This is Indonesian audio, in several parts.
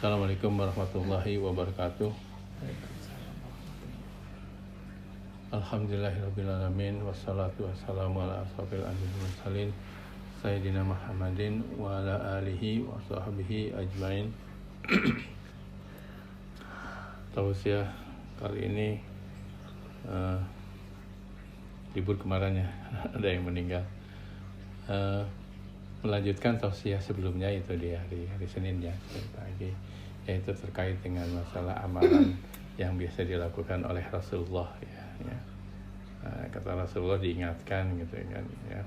Assalamualaikum warahmatullahi wabarakatuh. Alhamdulillahirrabbilalamin. Wassalatu wassalamu ala asrofil anbiya'i wal mursalin Sayyidina Muhammadin wa ala alihi wa sahbihi ajmain. Tausiah kali ini libur kemarin ya, ada yang meninggal. Melanjutkan tausiah sebelumnya itu di hari Senin ya, pagi, yaitu terkait dengan masalah amalan yang biasa dilakukan oleh Rasulullah ya. Kata Rasulullah diingatkan gitu kan ya.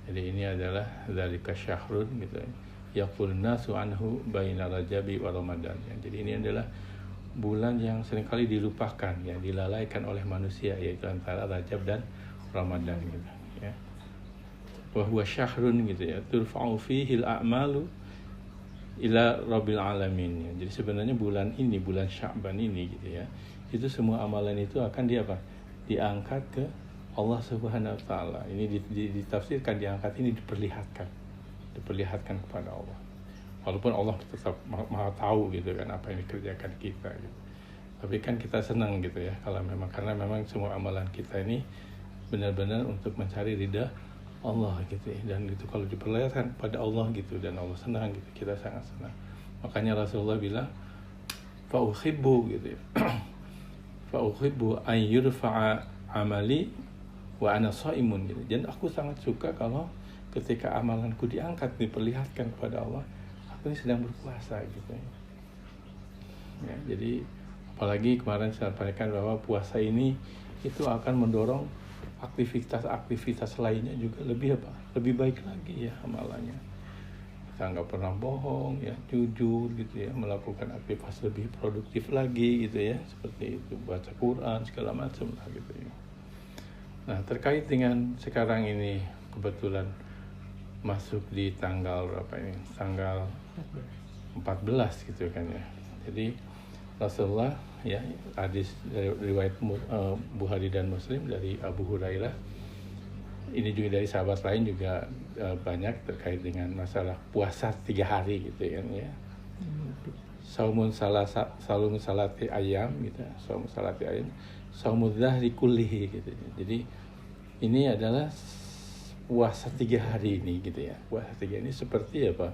Jadi ini adalah dzalika syahrun gitu ya. Yaqulun nasu anhu baina Rajabi wa Ramadan ya. Jadi ini adalah bulan yang seringkali dilupakan ya, dilalaikan oleh manusia, yaitu antara Rajab dan Ramadan gitu ya. Wa huwa syahrun gitu ya, turfa'u fihi al-a'malu ila rabbil alamin ya. Jadi sebenarnya bulan ini, bulan Sya'ban ini gitu ya, itu semua amalan itu akan diangkat ke Allah Subhanahu wa taala. Ini ditafsirkan, diangkat ini diperlihatkan kepada Allah. Walaupun Allah tetap Maha tahu gitu kan apa yang dikerjakan kita gitu. Tapi kan kita senang gitu ya kalau karena memang semua amalan kita ini benar-benar untuk mencari ridha Allah gitu ya. Dan itu kalau diperlihatkan pada Allah gitu dan Allah senang gitu, kita sangat senang. Makanya Rasulullah bilang fa uhibbu gitu ya. Fa uhibbu an yurfa'a amali wa ana shaimun gitu. Dan aku sangat suka kalau ketika amalanku diangkat, diperlihatkan kepada Allah, aku ini sedang berpuasa gitu ya. Jadi apalagi kemarin saya sampaikan bahwa puasa ini itu akan mendorong aktivitas lainnya juga lebih baik lagi ya amalannya. Kita nggak pernah bohong ya, jujur gitu ya, melakukan aktivitas lebih produktif lagi gitu ya, seperti itu, baca Quran segala macam lah gitu ya. Nah, terkait dengan sekarang ini kebetulan masuk di tanggal berapa ini? Tanggal 14 gitu kan ya. Jadi Rasulullah ya, hadis dari riwayat Bukhari dan Muslim dari Abu Hurairah, ini juga dari sahabat lain juga banyak terkait dengan masalah puasa 3 hari gitu kan ya. Saumun salati ayam gitu, saumun salati ayam, saumud dzahri kullihi gitu. Jadi ini adalah puasa 3 hari ini gitu ya. Puasa 3 ini seperti apa?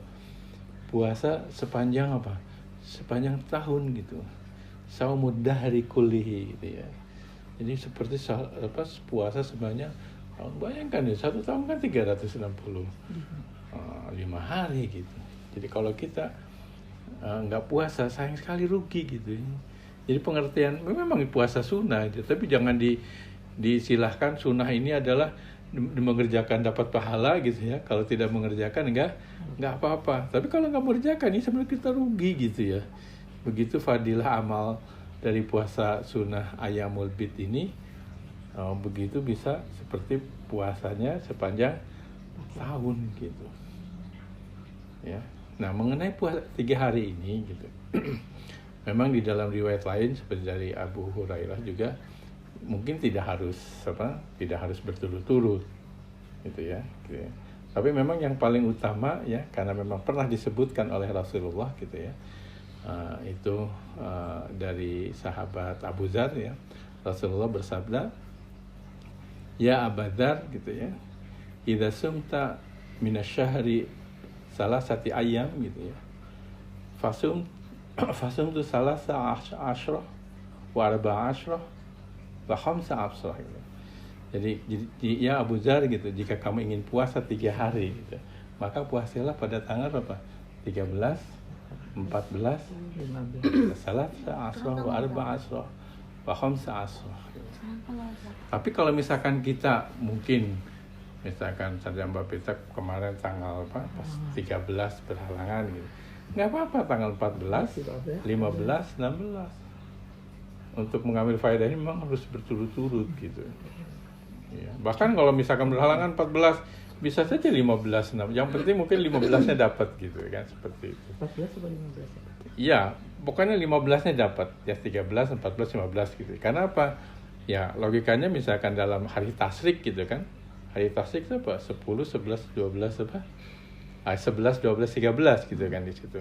Puasa sepanjang apa? Sepanjang tahun gitu. Saumud dzahri kullihi gitu ya. Jadi seperti puasa sebanyak tahun. Bayangkan ya, 1 tahun kan 365 hari gitu. Jadi kalau kita nggak puasa, sayang sekali, rugi gitu. Jadi pengertian memang puasa sunnah, tapi jangan disilahkan sunnah ini adalah mengerjakan dapat pahala gitu ya. Kalau tidak mengerjakan nggak apa-apa. Tapi kalau nggak mengerjakan ini sebenarnya kita rugi gitu ya. Begitu fadilah amal dari puasa sunnah Ayyamul Bid ini, begitu bisa seperti puasanya sepanjang tahun gitu ya. Nah, mengenai puasa 3 hari ini gitu memang di dalam riwayat lain seperti dari Abu Hurairah juga mungkin tidak harus berturut-turut gitu ya. Tapi memang yang paling utama ya, karena memang pernah disebutkan oleh Rasulullah gitu ya, itu dari sahabat Abu Dzar ya, Rasulullah bersabda, ya Abu Dzar gitu ya, idza sumta minasyahri salasati ayyam gitu ya, fasum tu salasa asyra wa arba'a asyra wa khamsa asyra gitu. Jadi ya Abu Dzar gitu, jika kamu ingin puasa 3 hari gitu, maka puasilah pada tanggal berapa? 13, 14, 15, salasa asyra wa arba'a asyra wa khamsa asyra. Tapi kalau misalkan kita misalkan saja Mbak Pita kemarin tanggal pas 13 berhalangan gitu, nggak apa-apa, tanggal 14, 15, 16 untuk mengambil faedah ini memang harus berturut-turut gitu ya. Bahkan kalau misalkan berhalangan 14, bisa saja 15, 16. Yang penting mungkin 15-nya dapat gitu kan, seperti itu. 14 atau 15? Iya, pokoknya 15-nya dapat ya, 13, 14, 15 gitu. Karena apa? Ya logikanya misalkan dalam hari tasyrik gitu kan, hari tasyrik itu apa? 10, 11, 12 apa? 11, 12, 13 gitu kan di situ.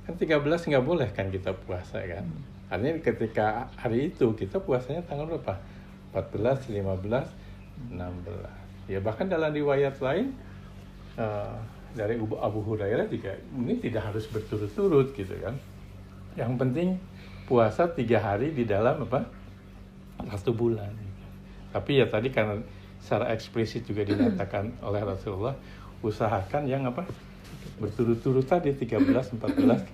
Kan 13 nggak boleh kan kita puasa kan. Artinya ketika hari itu kita puasanya tanggal berapa? 14, 15, 16. Ya bahkan dalam riwayat lain dari Abu Hurairah juga ini tidak harus berturut-turut gitu kan. Yang penting puasa 3 hari di dalam apa? 1 bulan. Tapi ya tadi karena secara eksplisit juga dinyatakan oleh Rasulullah, usahakan yang apa? Berturut-turut tadi 13, 14,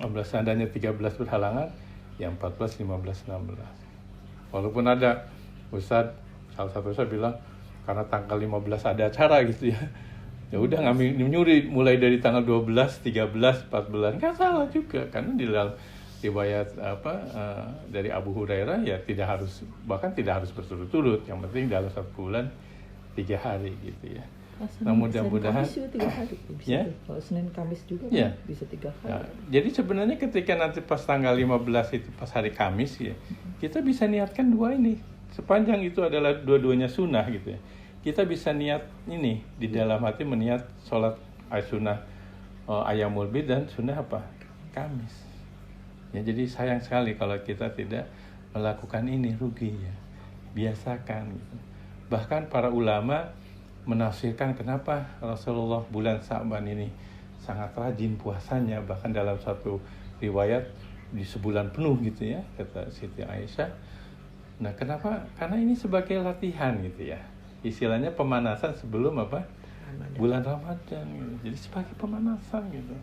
15, seandainya 13 berhalangan, yang 14, 15, 16. Walaupun ada Ustadz, salah satu Ustadz bilang karena tanggal 15 ada acara gitu ya. Ya udah ngambil nyuri mulai dari tanggal 12, 13, 14. Enggak salah juga karena di dalam riwayat dari Abu Hurairah ya tidak harus, bahkan tidak harus berturut-turut. Yang penting dalam 1 bulan 3 hari gitu ya. Nah mudah-mudahan Senin Kamis juga 3 hari bisa ya? Kalau Senin Kamis juga Ya. kan bisa 3 hari. Nah, jadi sebenarnya ketika nanti pas tanggal 15 itu pas hari Kamis ya, kita bisa niatkan 2 ini. Sepanjang itu adalah dua-duanya sunnah gitu ya. Kita bisa niat ini di dalam hati meniat sholat sunnah Ayyamul Bid dan sunnah apa? Kamis. Ya, jadi sayang sekali kalau kita tidak melakukan ini, rugi ya. Biasakan gitu. Bahkan para ulama menafsirkan kenapa Rasulullah bulan Sa'ban ini sangat rajin puasanya, bahkan dalam satu riwayat di sebulan penuh gitu ya, kata Siti Aisyah. Nah kenapa? Karena ini sebagai latihan gitu ya, istilahnya pemanasan sebelum apa? Bulan Ramadan gitu. Jadi sebagai pemanasan gitu,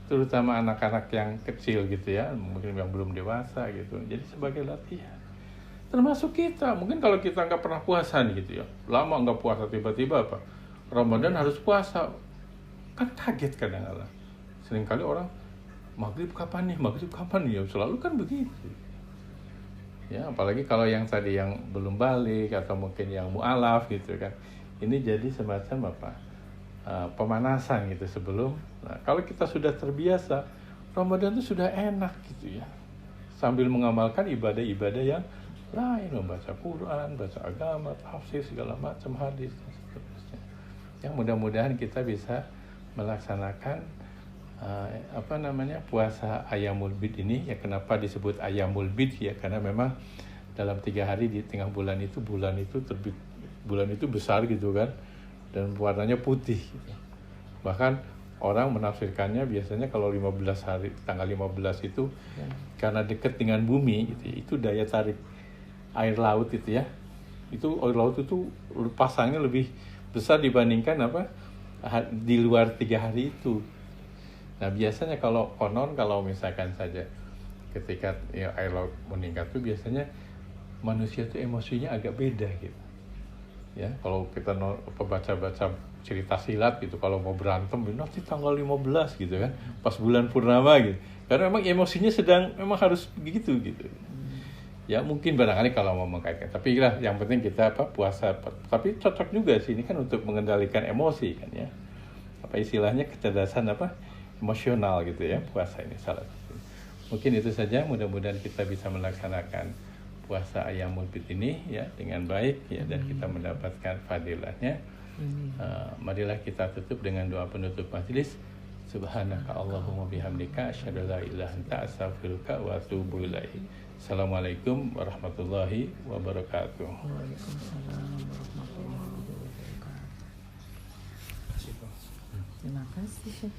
terutama anak-anak yang kecil gitu ya, mungkin yang belum dewasa gitu, jadi sebagai latihan. Termasuk kita, mungkin kalau kita nggak pernah puasa nih gitu ya, lama nggak puasa, tiba-tiba apa? Ramadan harus puasa, kan kaget kadang-kadang. Seringkali orang, maghrib kapan nih, ya selalu kan begitu. Ya, apalagi kalau yang tadi yang belum balik atau mungkin yang mu'alaf gitu kan, ini jadi semacam apa? Pemanasan gitu sebelum. Nah, kalau kita sudah terbiasa, Ramadan itu sudah enak gitu ya, sambil mengamalkan ibadah-ibadah yang lain, membaca Quran, baca agama, tafsir, segala macam hadis dan seterusnya. Yang mudah-mudahan kita bisa melaksanakan puasa Ayyamul Bid ini ya. Kenapa disebut Ayyamul Bid ya? Karena memang dalam 3 hari di tengah bulan itu terbit, bulan itu besar gitu kan, dan warnanya putih gitu. Bahkan orang menafsirkannya biasanya kalau 15 hari, tanggal 15 itu karena dekat dengan bumi gitu, itu daya tarik air laut itu ya, itu air laut itu pasangnya lebih besar dibandingkan di luar 3 hari itu. Nah biasanya kalau misalkan saja ketika ya, air laut meningkat itu biasanya manusia itu emosinya agak beda gitu ya. Kalau kita baca-baca cerita silat gitu, kalau mau berantem nanti tanggal 15 gitu kan, pas bulan purnama gitu, karena memang emosinya memang harus begitu gitu. Ya mungkin barangkali kalau mau mengkaitkan, tapi lah yang penting kita puasa, tapi cocok juga sih ini kan untuk mengendalikan emosi kan ya, istilahnya kecerdasan emosional gitu ya, puasa ini salah satu. Mungkin itu saja, mudah-mudahan kita bisa melaksanakan puasa Ayyamul Bid ini ya dengan baik ya, dan kita mendapatkan fadilahnya. Marilah kita tutup dengan doa penutup majelis. Subhanaka Allahumma bihamdika asyhadu an la ilaha illa anta astaghfiruka wa atubu ilaik. Assalamualaikum warahmatullahi wabarakatuh. Waalaikumsalam warahmatullahi wabarakatuh. Terima kasih.